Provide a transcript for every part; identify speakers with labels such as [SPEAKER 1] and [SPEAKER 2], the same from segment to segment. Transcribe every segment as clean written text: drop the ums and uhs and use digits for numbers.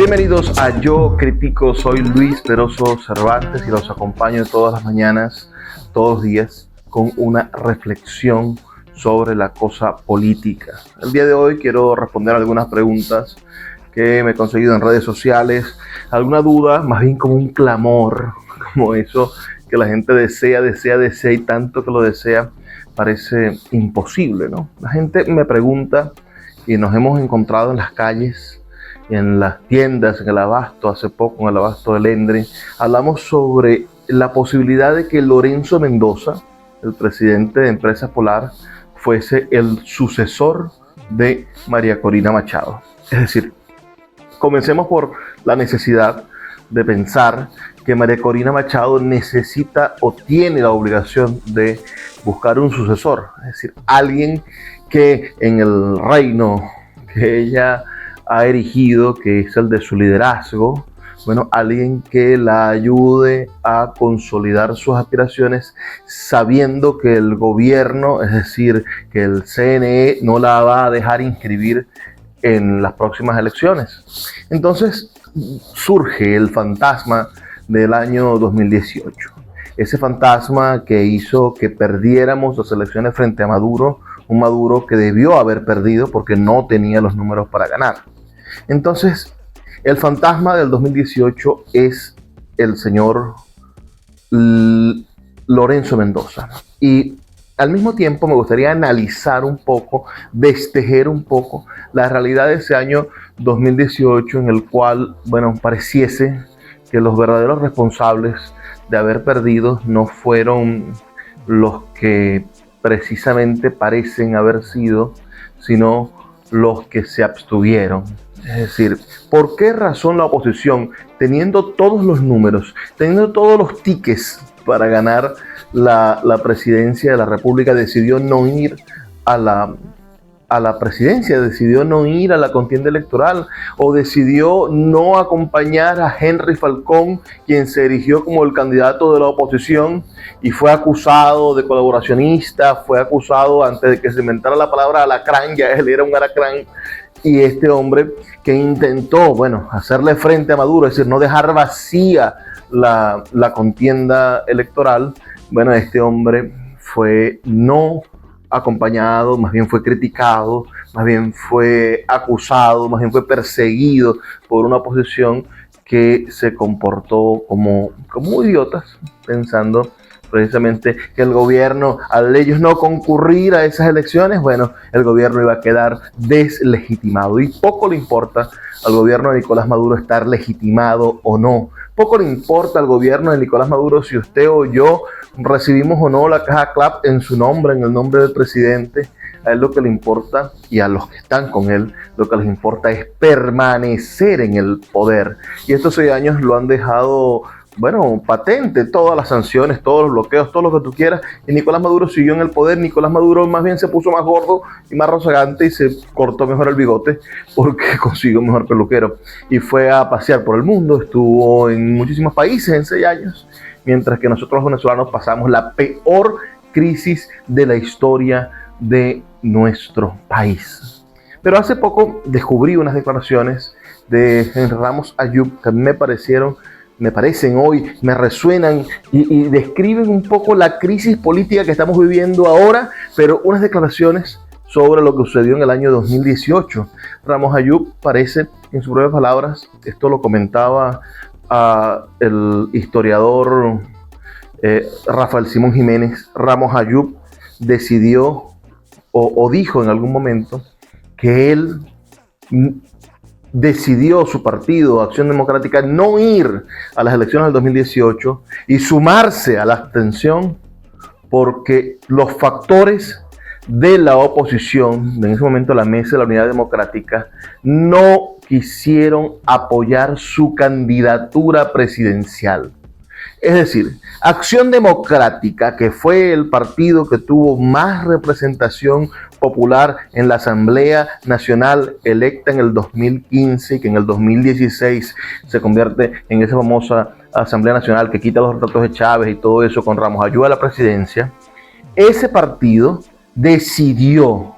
[SPEAKER 1] Bienvenidos a Yo Critico, soy Luis Peroso Cervantes y los acompaño todas las mañanas, todos los días, con una reflexión sobre la cosa política. El día de hoy quiero responder algunas preguntas que me he conseguido en redes sociales, alguna duda, más bien como un clamor, como eso que la gente desea y tanto que lo desea parece imposible, ¿no? La gente me pregunta y nos hemos encontrado en las calles, en las tiendas, en el abasto, hace poco en el abasto del Endre, hablamos sobre la posibilidad de que Lorenzo Mendoza, el presidente de Empresas Polar, fuese el sucesor de María Corina Machado. Es decir, comencemos por la necesidad de pensar que María Corina Machado necesita o tiene la obligación de buscar un sucesor, es decir, alguien que en el reino que ella ha erigido, que es el de su liderazgo, bueno, alguien que la ayude a consolidar sus aspiraciones, sabiendo que el gobierno, es decir, que el CNE no la va a dejar inscribir en las próximas elecciones. Entonces surge el fantasma del año 2018. Ese fantasma que hizo que perdiéramos las elecciones frente a Maduro, un Maduro que debió haber perdido porque no tenía los números para ganar. Entonces, el fantasma del 2018 es el señor Lorenzo Mendoza. Y al mismo tiempo me gustaría analizar un poco, destejer un poco la realidad de ese año 2018 en el cual, bueno, pareciese que los verdaderos responsables de haber perdido no fueron los que precisamente parecen haber sido, sino los que se abstuvieron. Es decir, ¿por qué razón la oposición, teniendo todos los números, teniendo todos los tickets para ganar la presidencia de la República, decidió no ir a la presidencia, decidió no ir a la contienda electoral o decidió no acompañar a Henry Falcón, quien se erigió como el candidato de la oposición y fue acusado de colaboracionista, fue acusado antes de que se inventara la palabra alacrán, ya él era un alacrán, y este hombre que intentó, bueno, hacerle frente a Maduro, es decir, no dejar vacía la contienda electoral, bueno, este hombre fue no acompañado, más bien fue criticado, más bien fue acusado, más bien fue perseguido por una oposición que se comportó como idiotas, pensando precisamente que el gobierno, al ellos no concurrir a esas elecciones, bueno, el gobierno iba a quedar deslegitimado. Y poco le importa al gobierno de Nicolás Maduro estar legitimado o no. Poco le importa al gobierno de Nicolás Maduro si usted o yo recibimos o no la caja CLAP en su nombre, en el nombre del presidente. A él lo que le importa, y a los que están con él, lo que les importa es permanecer en el poder. Y estos 6 años lo han dejado, bueno, patente, todas las sanciones, todos los bloqueos, todo lo que tú quieras. Y Nicolás Maduro siguió en el poder. Nicolás Maduro más bien se puso más gordo y más rozagante y se cortó mejor el bigote porque consiguió un mejor peluquero. Y fue a pasear por el mundo, estuvo en muchísimos países en 6 años, mientras que nosotros los venezolanos pasamos la peor crisis de la historia de nuestro país. Pero hace poco descubrí unas declaraciones de Henry Ramos Ayub que me parecen hoy, me resuenan y describen un poco la crisis política que estamos viviendo ahora, pero unas declaraciones sobre lo que sucedió en el año 2018. Ramos Ayub parece, en sus breves palabras, esto lo comentaba el historiador Rafael Simón Jiménez, Ramos Ayub decidió o dijo en algún momento que él decidió, su partido, Acción Democrática, no ir a las elecciones del 2018 y sumarse a la abstención porque los factores de la oposición, en ese momento la Mesa de la Unidad Democrática, no quisieron apoyar su candidatura presidencial. Es decir, Acción Democrática, que fue el partido que tuvo más representación popular en la Asamblea Nacional electa en el 2015 y que en el 2016 se convierte en esa famosa Asamblea Nacional que quita los retratos de Chávez y todo eso con Ramos Ayub a la presidencia, ese partido decidió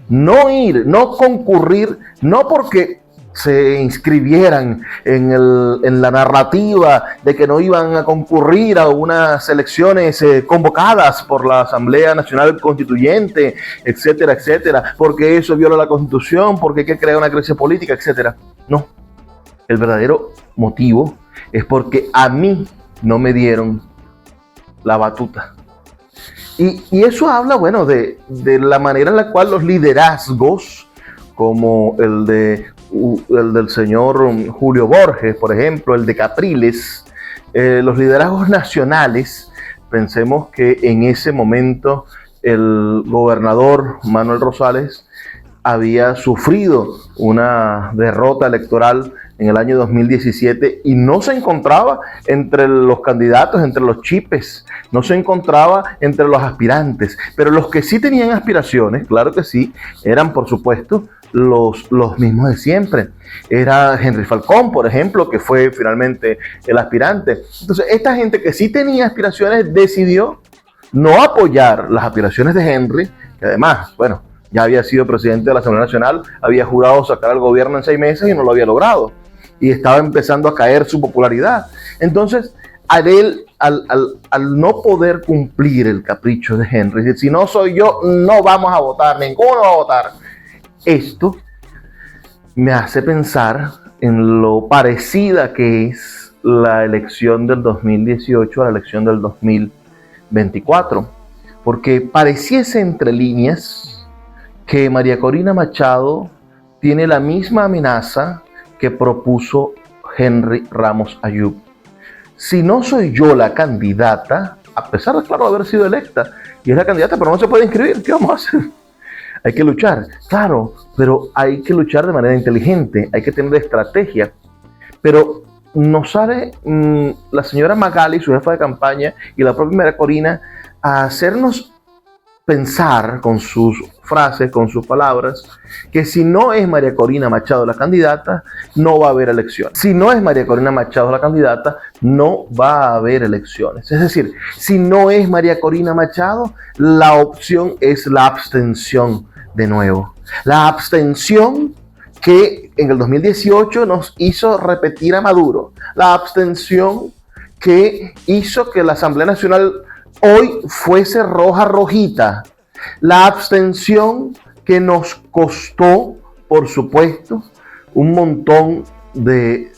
[SPEAKER 1] no ir, no concurrir, no porque se inscribieran en la narrativa de que no iban a concurrir a unas elecciones convocadas por la Asamblea Nacional Constituyente, etcétera, etcétera, porque eso viola la Constitución, porque hay que crear una crisis política, etcétera. No, el verdadero motivo es porque a mí no me dieron la batuta. Y eso habla, bueno, de la manera en la cual los liderazgos, como el del señor Julio Borges, por ejemplo, el de Capriles, los liderazgos nacionales, pensemos que en ese momento el gobernador Manuel Rosales había sufrido una derrota electoral en el año 2017 y no se encontraba entre los candidatos, entre los chipes, no se encontraba entre los aspirantes, pero los que sí tenían aspiraciones, claro que sí, eran por supuesto los mismos de siempre. Era Henry Falcón, por ejemplo, que fue finalmente el aspirante. Entonces, esta gente que sí tenía aspiraciones decidió no apoyar las aspiraciones de Henry, que además, bueno, ya había sido presidente de la Asamblea Nacional, había jurado sacar al gobierno en 6 meses y no lo había logrado. Y estaba empezando a caer su popularidad. Entonces, al no poder cumplir el capricho de Henry, decir, si no soy yo, no vamos a votar, ninguno va a votar. Esto me hace pensar en lo parecida que es la elección del 2018 a la elección del 2024. Porque pareciese entre líneas que María Corina Machado tiene la misma amenaza que propuso Henry Ramos Ayub. Si no soy yo la candidata, a pesar de, claro, haber sido electa, y es la candidata, pero no se puede inscribir, ¿qué vamos a hacer? Hay que luchar, claro, pero hay que luchar de manera inteligente, hay que tener estrategia. Pero nos sale la señora Magali, su jefa de campaña, y la propia María Corina, a hacernos pensar con sus frases, con sus palabras, que si no es María Corina Machado la candidata, no va a haber elecciones. Si no es María Corina Machado la candidata, no va a haber elecciones. Es decir, si no es María Corina Machado, la opción es la abstención de nuevo. La abstención que en el 2018 nos hizo repetir a Maduro. La abstención que hizo que la Asamblea Nacional hoy fuese roja rojita. La abstención que nos costó, por supuesto, un montón de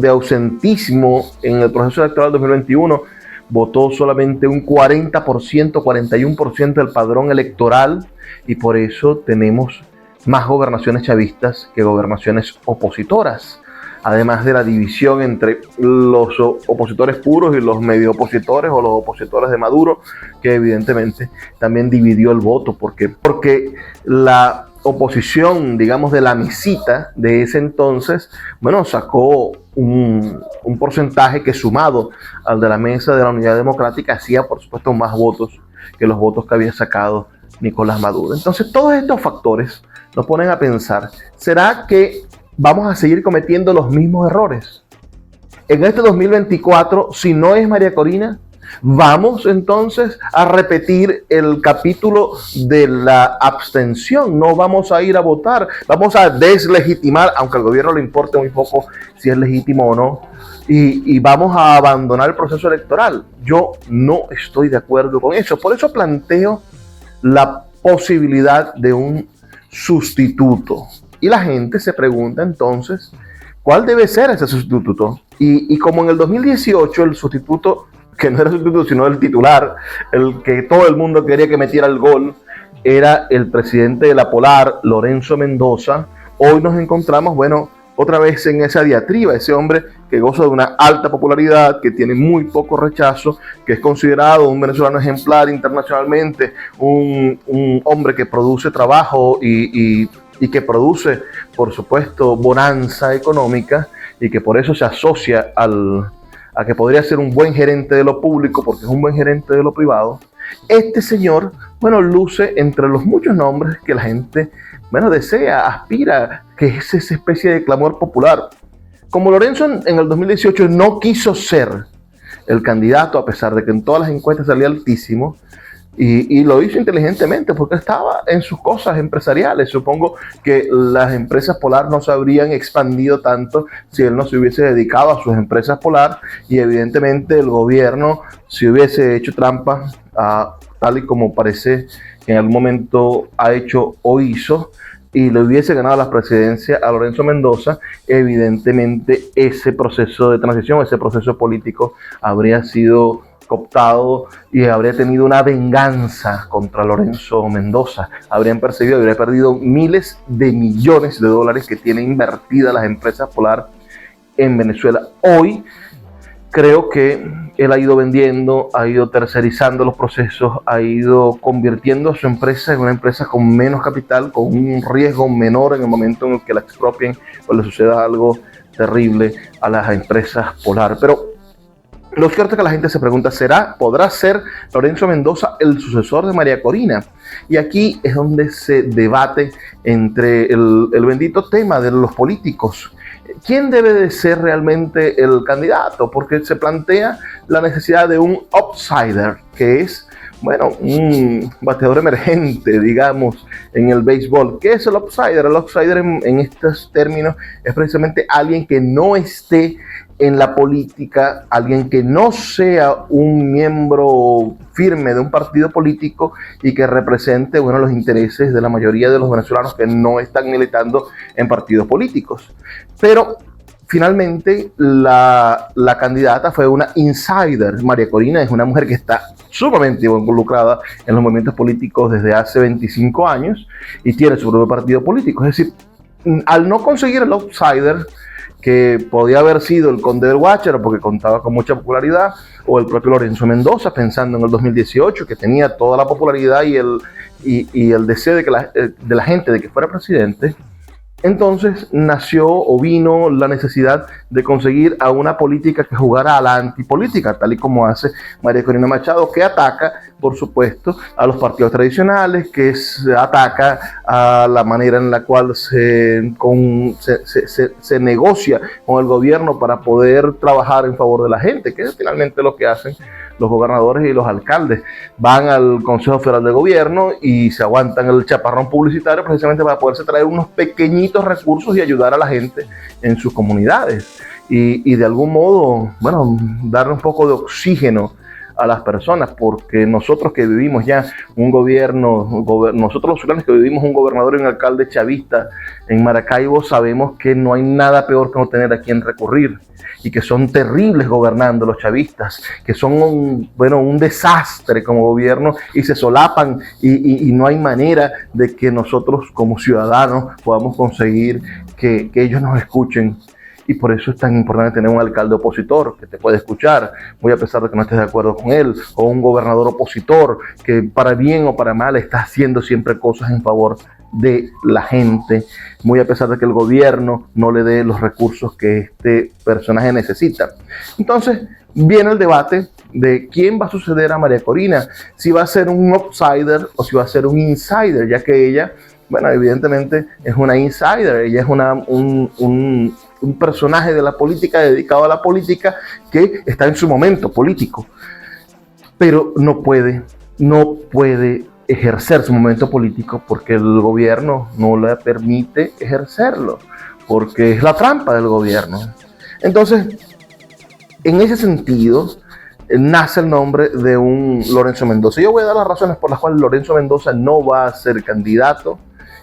[SPEAKER 1] ausentismo en el proceso electoral 2021. Votó solamente un 40%, 41% del padrón electoral, y por eso tenemos más gobernaciones chavistas que gobernaciones opositoras. Además de la división entre los opositores puros y los medio opositores o los opositores de Maduro, que evidentemente también dividió el voto, porque la oposición, digamos, de la mesita de ese entonces, bueno, sacó un porcentaje que, sumado al de la mesa de la Unidad Democrática, hacía, por supuesto, más votos que los votos que había sacado Nicolás Maduro. Entonces, todos estos factores nos ponen a pensar, ¿será que vamos a seguir cometiendo los mismos errores? En este 2024, si no es María Corina, vamos entonces a repetir el capítulo de la abstención. No vamos a ir a votar, vamos a deslegitimar, aunque al gobierno le importe muy poco si es legítimo o no, y vamos a abandonar el proceso electoral. Yo no estoy de acuerdo con eso. Por eso planteo la posibilidad de un sustituto. Y la gente se pregunta entonces, ¿cuál debe ser ese sustituto? Y como en el 2018 el sustituto, que no era el sustituto sino el titular, el que todo el mundo quería que metiera el gol, era el presidente de la Polar, Lorenzo Mendoza, hoy nos encontramos, bueno, otra vez en esa diatriba, ese hombre que goza de una alta popularidad, que tiene muy poco rechazo, que es considerado un venezolano ejemplar internacionalmente, un hombre que produce trabajo y que produce, por supuesto, bonanza económica, y que por eso se asocia a que podría ser un buen gerente de lo público, porque es un buen gerente de lo privado. Este señor, bueno, luce entre los muchos nombres que la gente, bueno, desea, aspira, que es esa especie de clamor popular. Como Lorenzo en el 2018 no quiso ser el candidato, a pesar de que en todas las encuestas salía altísimo, Y lo hizo inteligentemente porque estaba en sus cosas empresariales. Supongo que las empresas Polar no se habrían expandido tanto si él no se hubiese dedicado a sus empresas Polar, y evidentemente el gobierno, si hubiese hecho trampa, tal y como parece que en algún momento ha hecho o hizo, y le hubiese ganado la presidencia a Lorenzo Mendoza, evidentemente ese proceso de transición, ese proceso político habría sido cooptado y habría tenido una venganza contra Lorenzo Mendoza. Habrían perseguido, habría perdido miles de millones de dólares que tienen invertidas las empresas Polar en Venezuela. Hoy creo que él ha ido vendiendo, ha ido tercerizando los procesos, ha ido convirtiendo su empresa en una empresa con menos capital, con un riesgo menor en el momento en el que la expropien o le suceda algo terrible a las empresas Polar. Pero lo cierto es que la gente se pregunta, ¿podrá ser Lorenzo Mendoza el sucesor de María Corina? Y aquí es donde se debate entre el bendito tema de los políticos. ¿Quién debe de ser realmente el candidato? Porque se plantea la necesidad de un outsider, que es, bueno, un bateador emergente, digamos, en el béisbol. ¿Qué es el outsider? El outsider en estos términos es precisamente alguien que no esté en la política, alguien que no sea un miembro firme de un partido político y que represente, bueno, los intereses de la mayoría de los venezolanos que no están militando en partidos políticos. Pero finalmente la candidata fue una insider. María Corina es una mujer que está sumamente involucrada en los movimientos políticos desde hace 25 años y tiene su propio partido político. Es decir, al no conseguir el outsider, que podía haber sido el Conde del Guácharo porque contaba con mucha popularidad, o el propio Lorenzo Mendoza, pensando en el 2018, que tenía toda la popularidad y el deseo de la gente de que fuera presidente. Entonces nació o vino la necesidad de conseguir a una política que jugara a la antipolítica, tal y como hace María Corina Machado, que ataca, por supuesto, a los partidos tradicionales, que ataca a la manera en la cual se negocia con el gobierno para poder trabajar en favor de la gente, que es finalmente lo que hacen los gobernadores y los alcaldes. Van al Consejo Federal de Gobierno y se aguantan el chaparrón publicitario precisamente para poderse traer unos pequeñitos recursos y ayudar a la gente en sus comunidades. Y de algún modo, bueno, darle un poco de oxígeno a las personas, porque nosotros que vivimos ya un gobierno, nosotros los ciudadanos que vivimos un gobernador y un alcalde chavista en Maracaibo, sabemos que no hay nada peor que no tener a quien recurrir, y que son terribles gobernando los chavistas, que son un desastre como gobierno y se solapan y no hay manera de que nosotros como ciudadanos podamos conseguir que ellos nos escuchen. Y por eso es tan importante tener un alcalde opositor que te puede escuchar, muy a pesar de que no estés de acuerdo con él, o un gobernador opositor que para bien o para mal está haciendo siempre cosas en favor de la gente, muy a pesar de que el gobierno no le dé los recursos que este personaje necesita. Entonces viene el debate de quién va a suceder a María Corina, si va a ser un outsider o si va a ser un insider, ya que ella, bueno, evidentemente es una insider, ella es un personaje de la política, dedicado a la política, que está en su momento político, pero no puede ejercer su momento político porque el gobierno no le permite ejercerlo, porque es la trampa del gobierno. Entonces, en ese sentido, nace el nombre de un Lorenzo Mendoza. Yo voy a dar las razones por las cuales Lorenzo Mendoza no va a ser candidato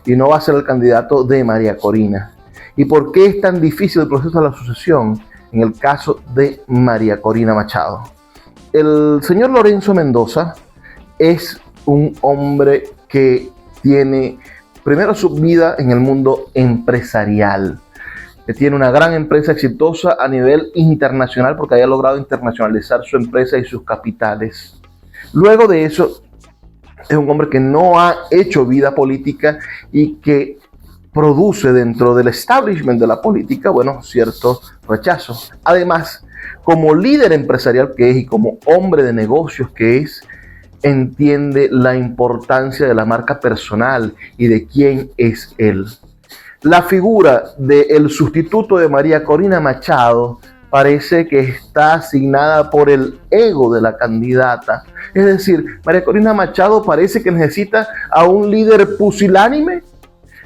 [SPEAKER 1] y no va a ser el candidato de María Corina. ¿Y por qué es tan difícil el proceso de la sucesión en el caso de María Corina Machado? El señor Lorenzo Mendoza es un hombre que tiene primero su vida en el mundo empresarial, que tiene una gran empresa exitosa a nivel internacional porque haya logrado internacionalizar su empresa y sus capitales. Luego de eso, es un hombre que no ha hecho vida política y que produce dentro del establishment de la política, bueno, cierto rechazo. Además, como líder empresarial que es y como hombre de negocios que es, entiende la importancia de la marca personal y de quién es él. La figura del sustituto de María Corina Machado parece que está asignada por el ego de la candidata. Es decir, María Corina Machado parece que necesita a un líder pusilánime,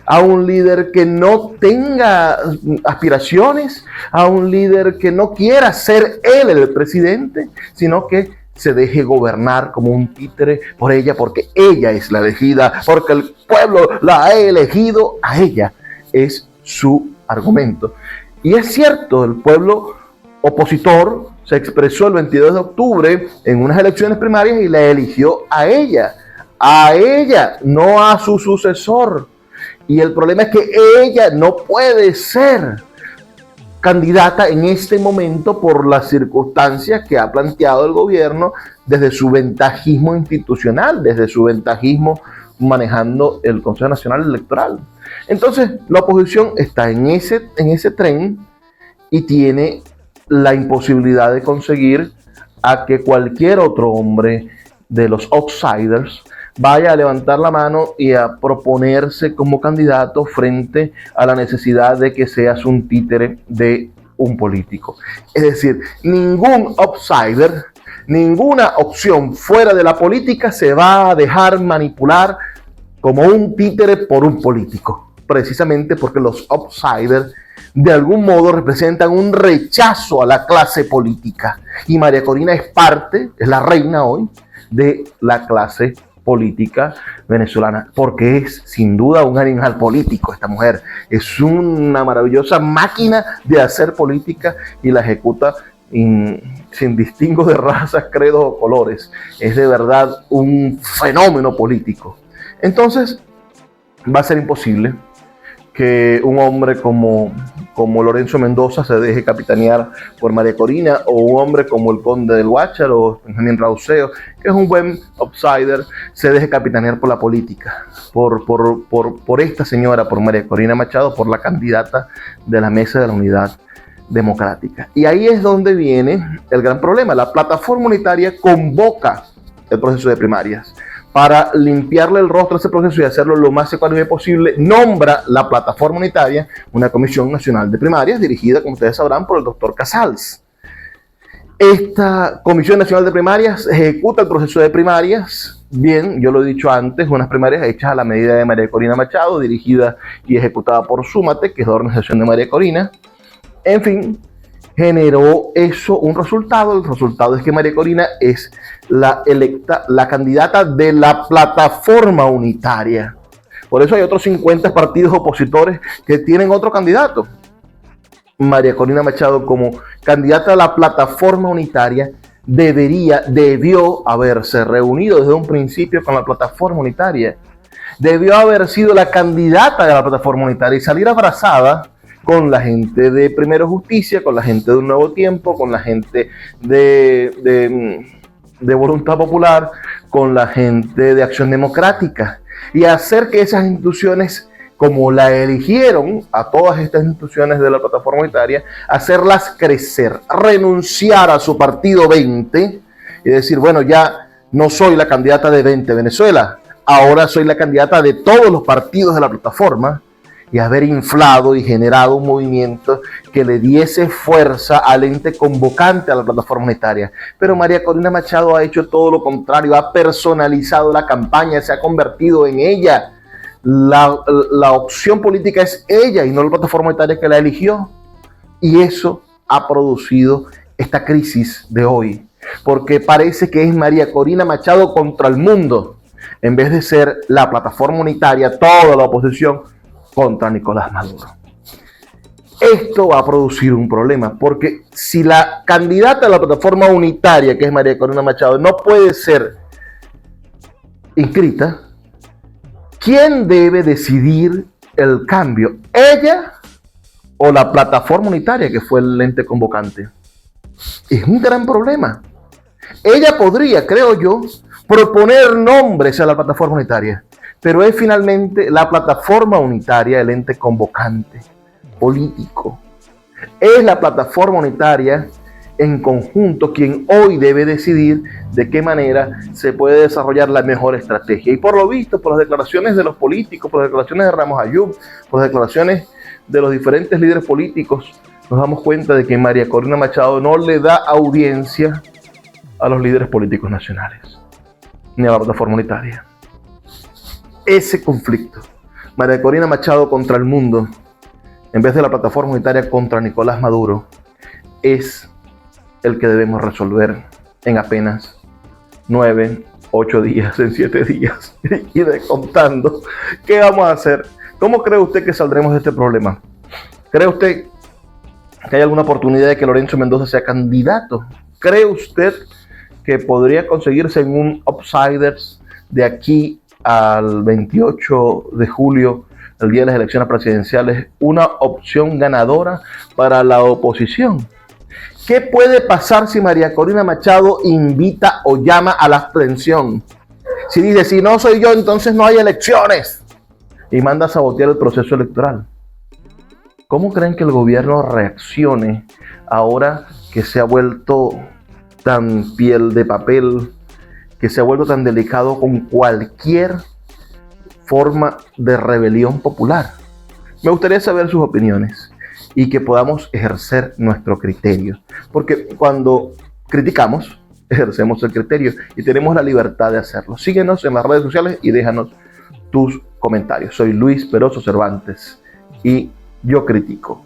[SPEAKER 1] a un líder que no tenga aspiraciones, a un líder que no quiera ser él el presidente, sino que se deje gobernar como un títere por ella, porque ella es la elegida, porque el pueblo la ha elegido a ella. Es su argumento. Y es cierto, el pueblo opositor se expresó el 22 de octubre en unas elecciones primarias y la eligió a ella, no a su sucesor. Y el problema es que ella no puede ser candidata en este momento por las circunstancias que ha planteado el gobierno desde su ventajismo institucional, desde su ventajismo manejando el Consejo Nacional Electoral. Entonces, la oposición está en ese tren y tiene la imposibilidad de conseguir a que cualquier otro hombre de los outsiders vaya a levantar la mano y a proponerse como candidato frente a la necesidad de que seas un títere de un político. Es decir, ningún outsider, ninguna opción fuera de la política se va a dejar manipular como un títere por un político, precisamente porque los outsiders de algún modo representan un rechazo a la clase política. Y María Corina es la reina hoy de la clase política venezolana, porque es sin duda un animal político esta mujer. Es una maravillosa máquina de hacer política y la ejecuta sin distingo de razas, credos o colores. Es de verdad un fenómeno político. Entonces, va a ser imposible que un hombre como Lorenzo Mendoza se deje capitanear por María Corina, o un hombre como el conde del Guácharo o Benjamín Rauseo, que es un buen outsider, se deje capitanear por la política, por esta señora, por María Corina Machado, por la candidata de la Mesa de la Unidad Democrática. Y ahí es donde viene el gran problema. La plataforma unitaria convoca el proceso de primarias. Para limpiarle el rostro a ese proceso y hacerlo lo más ecuánime posible, nombra la plataforma unitaria una Comisión Nacional de Primarias, dirigida, como ustedes sabrán, por el doctor Casals. Esta Comisión Nacional de Primarias ejecuta el proceso de primarias. Bien, yo lo he dicho antes, unas primarias hechas a la medida de María Corina Machado, dirigida y ejecutada por Súmate, que es la organización de María Corina. En fin, generó eso un resultado. El resultado es que María Corina es la candidata de la plataforma unitaria. Por eso hay otros 50 partidos opositores que tienen otro candidato. María Corina Machado, como candidata a la plataforma unitaria, debió haberse reunido desde un principio con la plataforma unitaria. Debió haber sido la candidata de la plataforma unitaria y salir abrazada con la gente de Primero Justicia, con la gente de Un Nuevo Tiempo, con la gente de Voluntad Popular, con la gente de Acción Democrática, y hacer que esas instituciones, como la eligieron a todas estas instituciones de la plataforma unitaria, hacerlas crecer, renunciar a su partido 20 y decir, bueno, ya no soy la candidata de 20 Venezuela, ahora soy la candidata de todos los partidos de la plataforma, y haber inflado y generado un movimiento que le diese fuerza al ente convocante a la plataforma unitaria. Pero María Corina Machado ha hecho todo lo contrario, ha personalizado la campaña, se ha convertido en ella. La opción política es ella y no la plataforma unitaria que la eligió. Y eso ha producido esta crisis de hoy, porque parece que es María Corina Machado contra el mundo, en vez de ser la plataforma unitaria, toda la oposición, contra Nicolás Maduro. Esto va a producir un problema, porque si la candidata a la plataforma unitaria, que es María Corina Machado, no puede ser inscrita, ¿quién debe decidir el cambio? ¿Ella o la plataforma unitaria, que fue el ente convocante? Es un gran problema. Ella podría, creo yo, proponer nombres a la plataforma unitaria, pero es finalmente la plataforma unitaria el ente convocante político. Es la plataforma unitaria en conjunto quien hoy debe decidir de qué manera se puede desarrollar la mejor estrategia. Y por lo visto, por las declaraciones de los políticos, por las declaraciones de Ramos Ayub, por las declaraciones de los diferentes líderes políticos nos damos cuenta de que María Corina Machado no le da audiencia a los líderes políticos nacionales, ni a la plataforma unitaria. Ese conflicto, María Corina Machado contra el mundo, en vez de la plataforma unitaria contra Nicolás Maduro, es el que debemos resolver en apenas 9, 8 días, en 7 días. Y de contando, ¿qué vamos a hacer? ¿Cómo cree usted que saldremos de este problema? ¿Cree usted que hay alguna oportunidad de que Lorenzo Mendoza sea candidato? ¿Cree usted que podría conseguirse en un Outsiders de aquí al 28 de julio, el día de las elecciones presidenciales, una opción ganadora para la oposición? ¿Qué puede pasar si María Corina Machado invita o llama a la abstención? Si dice, si no soy yo, entonces no hay elecciones, y manda a sabotear el proceso electoral. ¿Cómo creen que el gobierno reaccione ahora que se ha vuelto tan piel de papel, que se ha vuelto tan delicado con cualquier forma de rebelión popular? Me gustaría saber sus opiniones y que podamos ejercer nuestro criterio, porque cuando criticamos, ejercemos el criterio y tenemos la libertad de hacerlo. Síguenos en las redes sociales y déjanos tus comentarios. Soy Luis Peroso Cervantes y yo critico.